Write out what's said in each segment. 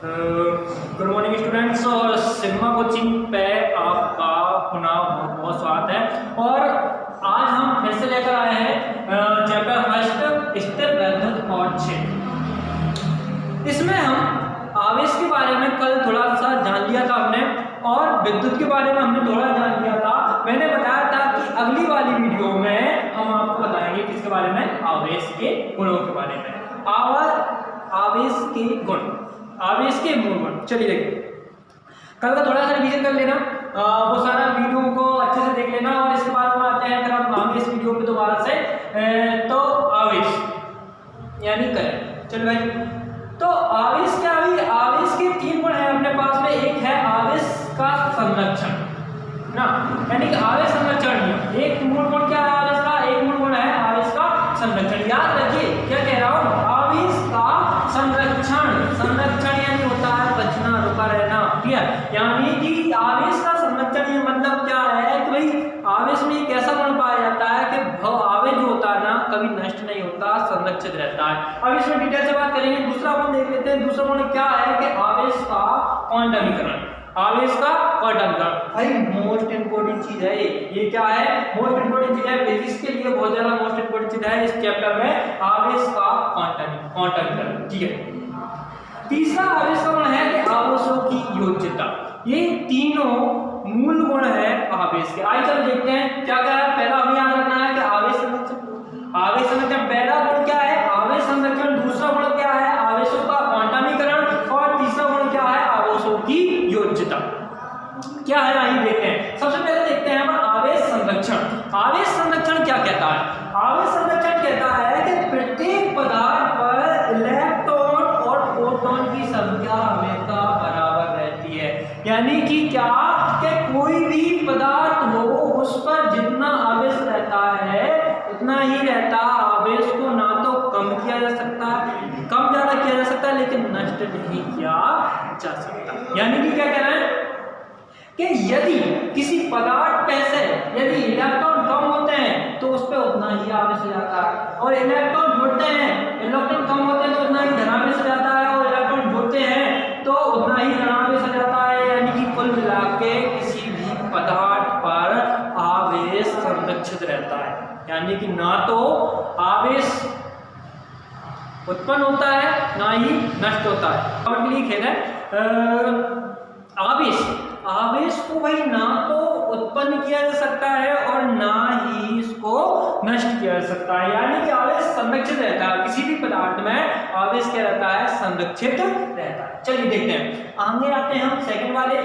Good morning students, और sigma coaching पे आपका पुनः बहुत बहुत स्वागत है। और आज हम फिर से लेकर आए हैं चैप्टर फर्स्ट स्थिर वैद्युत और क्षेत्र। इसमें हम आवेश के बारे में कल थोड़ा सा जान लिया था हमने, और विद्युत के बारे में हमने थोड़ा जान लिया था। मैंने बताया था कि अगली वाली वीडियो में हम आपको बताएंगे किसके बारे में, आवेश के गुणों के बारे में। आवेश के गुण, आवेश के मूल गुण। चलिए देखिए, कल का थोड़ा सा रिवीजन कर लेना, वो सारा वीडियो को अच्छे से देख लेना, और इसके बाद में आते हैं अगर हम आगे इस वीडियो पे दोबारा से तो आवेश यानी करें। चलो भाई, तो आवेश क्या हुई? आवेश के तीन गुण है अपने पास में। एक है आवेश का संरक्षण ना, यानी कि आवेश संरक्षण। एक मूल गुण क्या है आवेश का? एक मूल गुण है आवेश का संरक्षण। याद रखिए क्या कह रहा हूँ, आवेश का संरक्षण। संरक्षण यानी होता है बचना, रुका रहना, ठीक है। यानी कि आवेश का संरक्षण ये मतलब क्या है कि भाई आवेश में एक ऐसा गुण पाया जाता है कि आवेश जो होता है ना कभी नष्ट नहीं होता, संरक्षित रहता है। अब इसमें डिटेल से बात करेंगे। दूसरा गुण देख लेते हैं। दूसरा गुण क्या है कि आवेश का क्वांटमीकरण। आवेश का क्वांटमीकरण भाई मोस्ट इंपोर्टेंट चीज है ये क्या है? मोस्ट इंपोर्टेंट चीज है, फिजिक्स के लिए बहुत ज्यादा मोस्ट इंपोर्टेंट चीज है इस चैप्टर में, आवेश का क्वांटमीकरण, ठीक है। तीसरा आवेश का गुण है कि आवेशों की योज्यता। ये तीनों मूल गुण है आवेश के। आइए चलो देखते हैं क्या क्या है। पहला हमें याद रखना है कि आवेश संरक्षण। आवेश संरक्षण पहला गुण क्या है? आवेश संरक्षण। दूसरा गुण क्या है? आवेशों का क्वांटमीकरण। और तीसरा गुण क्या है? आवेशों की योज्यता। क्या है आइए देखते हैं। सबसे पहले देखते हैं हम आवेश संरक्षण। आवेश संरक्षण क्या कहता है? आवेश संरक्षण कहता है कि प्रत्येक पदार्थ पर इलेक्ट्रॉन और प्रोटॉन की संख्या हमेशा बराबर रहती है। यानी कि क्या कि कोई भी पदार्थ हो उस पर जितना आवेश रहता है उतना ही रहता। आवेश को ना तो कम किया जा सकता, कम ज्यादा किया जा सकता, लेकिन नष्ट नहीं किया जा सकता। यानी कि क्या कह रहे हैं कि यदि किसी पदार्थ पे से यदि इलेक्ट्रॉन कम होते हैं तो उस पर उतना ही आवेश हो जाता है, और इलेक्ट्रॉन जुड़ते हैं, इलेक्ट्रॉन कम होते हैं तो उतना ही धनावेश हो जाता है, और इलेक्ट्रॉन जुड़ते हैं तो उतना ही ऋणावेश हो जाता है। यानी कि कुल मिला के किसी भी पदार्थ पर आवेश संरक्षित रहता है। यानी कि ना तो आवेश उत्पन्न होता है ना ही नष्ट होता है। और के लिए खेल है आवेश को भाई ना तो उत्पन्न किया जा सकता है और ना ही इसको नष्ट किया जा सकता है। यानी कि आवेश संरक्षित रहता है। किसी भी पदार्थ में आवेश क्या रहता है? संरक्षित रहता है। चलिए देखते हैं, आगे आते हैं हम सेकंड वाले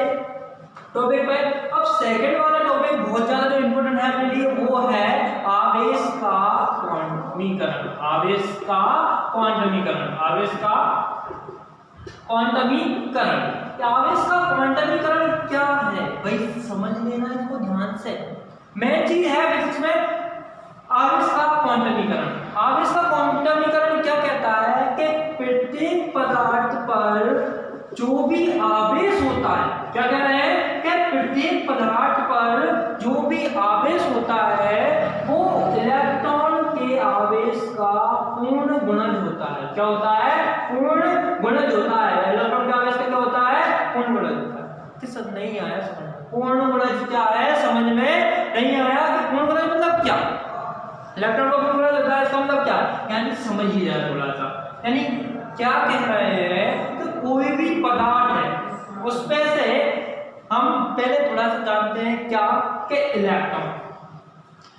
टॉपिक पे। अब सेकंड वाला टॉपिक बहुत ज्यादा जो इंपॉर्टेंट है अपने लिए, वो है आवेश का क्वांटमीकरण। आवेश का क्वांटमीकरण। आवेश का क्वांटमीकरण। आवेश का क्वांटमीकरण क्या है भाई? समझ लेना इसको ध्यान से। मेन चीज है फिजिक्स में आवेश का क्वांटमीकरण। आवेश का क्वांटमीकरण क्या कहता है कि प्रत्येक पदार्थ पर जो भी आवेश होता है, क्या कह रहे हैं कि प्रत्येक पदार्थ पर जो भी आवेश होता है वो इलेक्ट्रॉन के आवेश का पूर्ण गुणज होता है। क्या होता है? पूर्ण गुणज होता है। इलेक्ट्रॉन के आवेश का क्या होता है? पूर्ण गुणज होता है। किस नहीं आया समझ? पूर्ण गुणज क्या है समझ में नहीं आया कि पूर्ण गुणज मतलब क्या? इलेक्ट्रॉन का पूर्ण गुणज होता है, इसका मतलब क्या? यानी समझ ही जाए थोड़ा सा। यानी क्या कह रहे हैं कि कोई भी पदार्थ है उस पे से हम पहले थोड़ा सा जानते हैं क्या कि इलेक्ट्रॉन,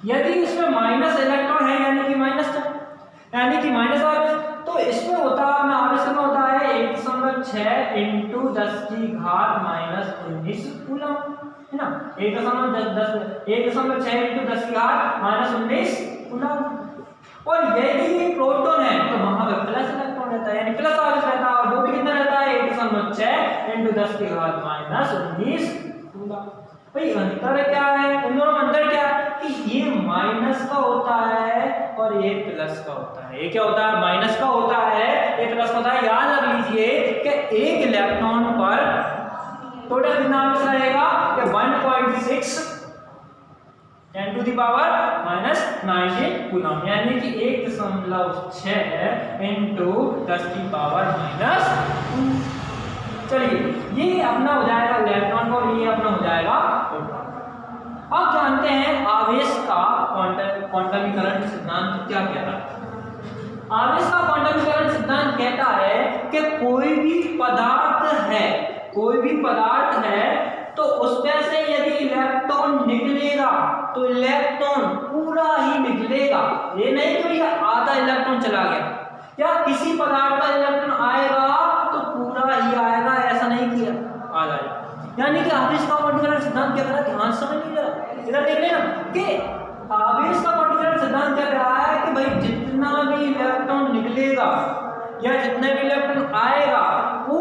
यदि उसमें माइनस इलेक्ट्रॉन है यानी कि माइनस आवेश, तो इसमें होता है आवेश कितना होता है? 1.6 इंटू 10 की घात माइनस 19 कूलम, है ना। 1.6 इंटू 10 की घात माइनस 19 कूलम। और यदि प्रोटॉन है तो वहां पर प्लस इलेक्ट्रॉन रहता है, यानी प्लस आवेश रहता है, और वो भी कितना रहता है? 1.6 इंटू 10 की घात माइनस 19 कूलम। भाई अंतर क्या है? इन दोनों में अंतर क्या है कि ये माइनस का होता है और ये प्लस का होता है। ये क्या होता है? माइनस का होता है, ये प्लस का होता है। याद रख लीजिए कि एक इलेक्ट्रॉन पर टोटल कितना आवेश रहेगा कि 1.6 10 to the power minus 19 coulomb, यानी कि 1.6 इंटू 10 की पावर माइनस चलिए ये अपना हो जाएगा इलेक्ट्रॉन और ये अपना हो जाएगा प्रोटॉन। अब जानते हैं आवेश का क्वांटमीकरण सिद्धांत क्या कहता है। आवेश का क्वांटमीकरण सिद्धांत कहता है कि कोई भी पदार्थ है तो उसमें से यदि इलेक्ट्रॉन निकलेगा तो इलेक्ट्रॉन पूरा ही निकलेगा। ये नहीं कि भैया आधा इलेक्ट्रॉन चला गया, या किसी पदार्थ का इलेक्ट्रॉन आएगा तो पूरा ही आएगा, ऐसा नहीं किया आ जाएगा। यानी कि आवेश का क्वांटमीकरण सिद्धांत क्या कह रहा है, ध्यान से समझ लीजिए, इधर देख लेना कि आवेश का क्वांटमीकरण सिद्धांत क्या कह रहा है कि भाई जितना भी इलेक्ट्रॉन निकलेगा या जितने भी इलेक्ट्रॉन आएगा वो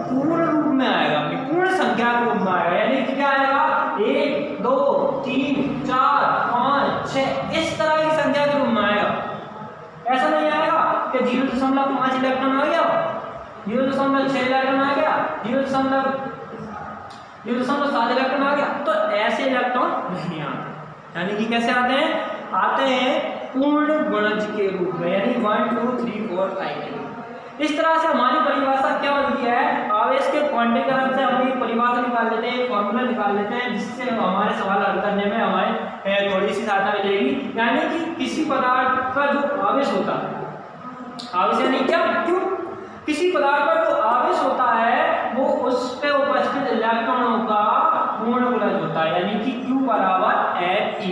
पूर्ण रूप में आएगा, पूर्ण संख्या के रूप में आएगा। यानी कि क्या आएगा, 1 2 3 4 5 6 इस तरह की संख्या के रूप में आएगा। ऐसा नहीं आएगा कि 0.5 इलेक्ट्रॉन आ गया, 0.6 इलेक्ट्रॉन आ गया, 0.7 इलेक्ट्रॉन आ गया, तो ऐसे इलेक्ट्रॉन नहीं आते। यानी कि कैसे आते हैं पूर्ण गुणज के रूप में, यानी 1 2 3 4 5 के रूप में। इस तरह से हमारी परिभाषा क्या बनती है, आवेश के क्वांटीकरण से हम एक परिभाषा निकाल लेते हैं, एक फॉर्मूला निकाल लेते हैं, जिससे हमारे सवाल हल करने में हमारे थोड़ी सी सहायता मिलेगी। यानी कि किसी पदार्थ का जो आवेश होता है, आवेश यानी क्या, क्यों, किसी पदार्थ का जो आवेश होता है वो उस पे उपस्थित इलेक्ट्रॉनों का पूर्ण गुणज होता है। यानी कि Q बराबर N E,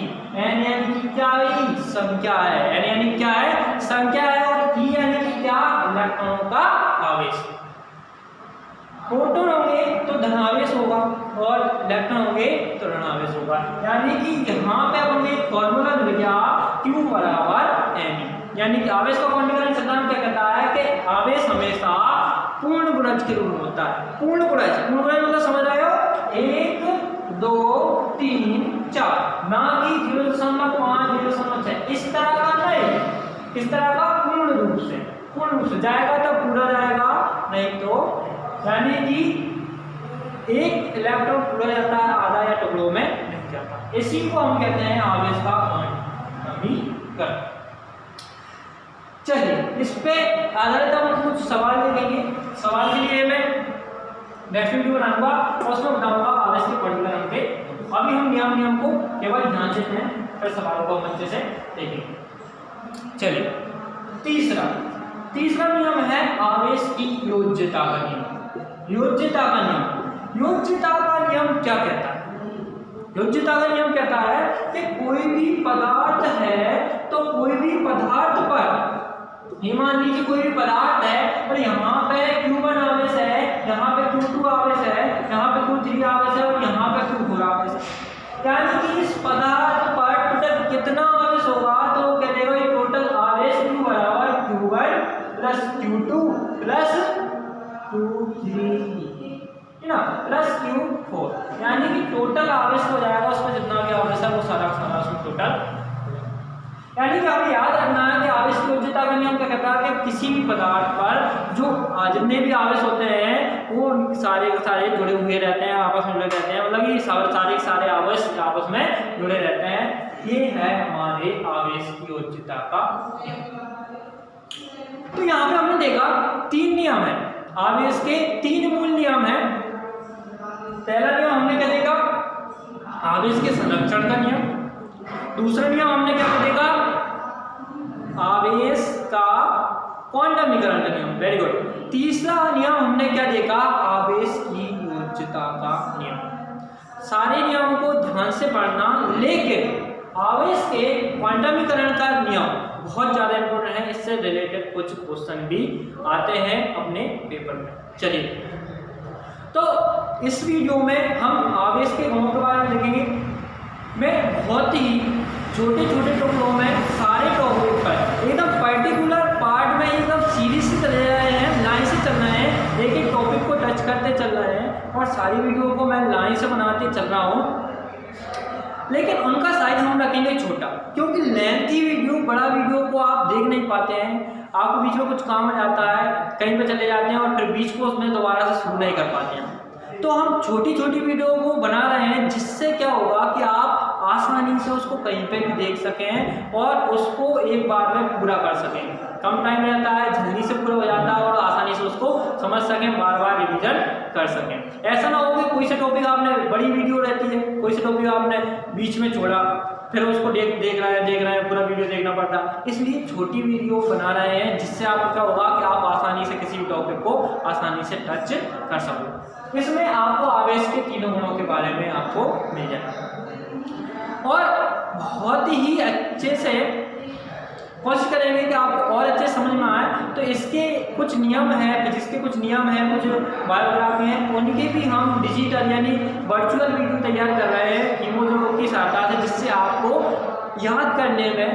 N यानी कि क्या है, संख्या है, N यानी क्या है, संख्या है, और E यानी कि क्या, इलेक्ट्रॉनों का आवेश। प्रोटॉन होंगे तो धनावेश होगा और इलेक्ट्रॉन होंगे तो ऋणावेश होगा। यानी कि यहाँ पे अपन एक फॉर्मूला मिल गया Q बराबर N। यानी कि आवेश का क्वांटीकरण सिद्धांत क्या कहता है कि आवेश हमेशा पूर्ण गुणज के रूप में होता है। पूर्ण गुणज मतलब समझ रहे हो, 1 2 3 4, ना कि 0.5 0.6 इस तरह का नहीं, इस तरह का पूर्ण रूप से जाएगा तो पूरा जाएगा, नहीं तो यानी कि एक इलेक्ट्रॉन पूरा जाता है, आधा या टुकड़ों में नहीं जाता। इसी को हम कहते हैं आवेश का क्वांटमीकरण। चलिए इस पे आधारित हम कुछ सवाल देखेंगे। सवाल के लिए मैं नेक्स्ट वीडियो बनाऊंगा और उसमें बताऊंगा आवेश के क्वांटीकरण के। अभी हम नियम को केवल ध्यान देते हैं, फिर सवालों को अच्छे से देखेंगे। चलिए तीसरा नियम है आवेश की योज्यता का नियम। योज्यता का नियम क्या कहता है? योज्यता का नियम कहता है कि कोई भी पदार्थ है तो कोई भी पदार्थ पर, ये मान लीजिए कोई भी पदार्थ है और यहाँ पे Q1 आवेश है, यहाँ पे Q2 आवेश है, यहाँ पे Q3 आवेश है और यहाँ पे Q4 आवेश है। यानी कि इस पदार्थ पर टोटल कितना आवेश होगा, तो वो कह देगा ये टोटल आवेश Q बराबर Q1 plus Q2 plus Q3 है ना, प्लस Q4। यानी कि टोटल आवेश हो जाएगा, उसमें जितना भी आवेश है वो सारा उसमें टोटल। यानी कि हमें याद रखना है कि आवेश की योज्यता का नियम क्या कहता है कि किसी भी पदार्थ पर जो जितने भी आवेश होते हैं वो सारे के सारे जुड़े हुए रहते हैं, आपस में जुड़े रहते हैं, मतलब ये सारे आवेश आपस में जुड़े रहते हैं। ये है हमारे आवेश की योज्यता का नियम। तो यहाँ पे हमने देखा 3 नियम है, आवेश के 3 मूल नियम है। पहला नियम हमने क्या देखा, आवेश के संरक्षण का नियम। दूसरा नियम हमने क्या देखा, आवेश का क्वांटमीकरण का नियम। Very good. तीसरा नियम हमने क्या देखा, आवेश की योज्यता का नियम। सारे नियमों को ध्यान से पढ़ना, लेकिन आवेश के क्वांटमीकरण का नियम बहुत ज़्यादा इंपॉर्टेंट है, इससे रिलेटेड कुछ क्वेश्चन भी आते हैं अपने पेपर में। चलिए, तो इस वीडियो में हम आवेश के गुणों के बारे में देखेंगे। मैं बहुत ही छोटे टुकड़ों में सारे टॉपिक पर एकदम पर्टिकुलर पार्ट में एकदम सीरीज से चले रहे हैं, लाइन से चल रहे हैं, एक एक टॉपिक को टच करते चल रहे हैं और सारी वीडियो को मैं लाइन से बनाते चल रहा हूँ। लेकिन उनका साइज हम रखेंगे छोटा, क्योंकि लेंथी वीडियो, बड़ा वीडियो को आप देख नहीं पाते हैं, आपको बीच में कुछ काम आ जाता है, कहीं पे चले जाते हैं और फिर बीच को उसमें दोबारा से शुरू नहीं कर पाते हैं। तो हम छोटी वीडियो को बना रहे हैं, जिससे क्या होगा कि आप आसानी से उसको कहीं पे भी देख सकें और उसको एक बार में पूरा कर सकें। कम टाइम रहता है, जल्दी से पूरा हो जाता है और आसानी से उसको समझ सकें, बार बार रिवीजन कर सकें। ऐसा ना हो कि कोई सा टॉपिक आपने, बड़ी वीडियो रहती है, कोई सा टॉपिक आपने बीच में छोड़ा, फिर उसको देख रहे हैं, पूरा वीडियो देखना पड़ता है। इसलिए छोटी वीडियो बना रहे हैं जिससे आपको क्या होगा कि आप आसानी से किसी भी टॉपिक को आसानी से टच कर सको। इसमें आपको आवेश के तीनों गुणों के बारे में आपको मिल जाएगा और बहुत ही अच्छे से कोशिश करेंगे कि आपको और अच्छे समझ में आए। तो इसके कुछ नियम हैं, फिजिक्स के कुछ नियम हैं, कुछ बायोग्राफी हैं, उनके भी हम डिजिटल यानी वर्चुअल वीडियो तैयार कर रहे हैं कीमोजो की सहायता से, जिससे आपको याद करने में,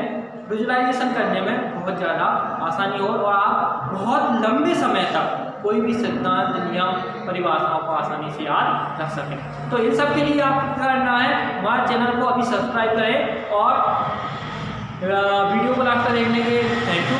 विजुअलाइजेशन करने में बहुत ज़्यादा आसानी हो और आप बहुत लंबे समय तक कोई भी सिद्धांत, नियम, परिभाषाओं को आसानी से याद रख सकें। तो इन सब के लिए आपको क्या करना है, हमारे चैनल को अभी सब्सक्राइब करें और वीडियो को लास्ट तक देखने के लिए थैंक यू।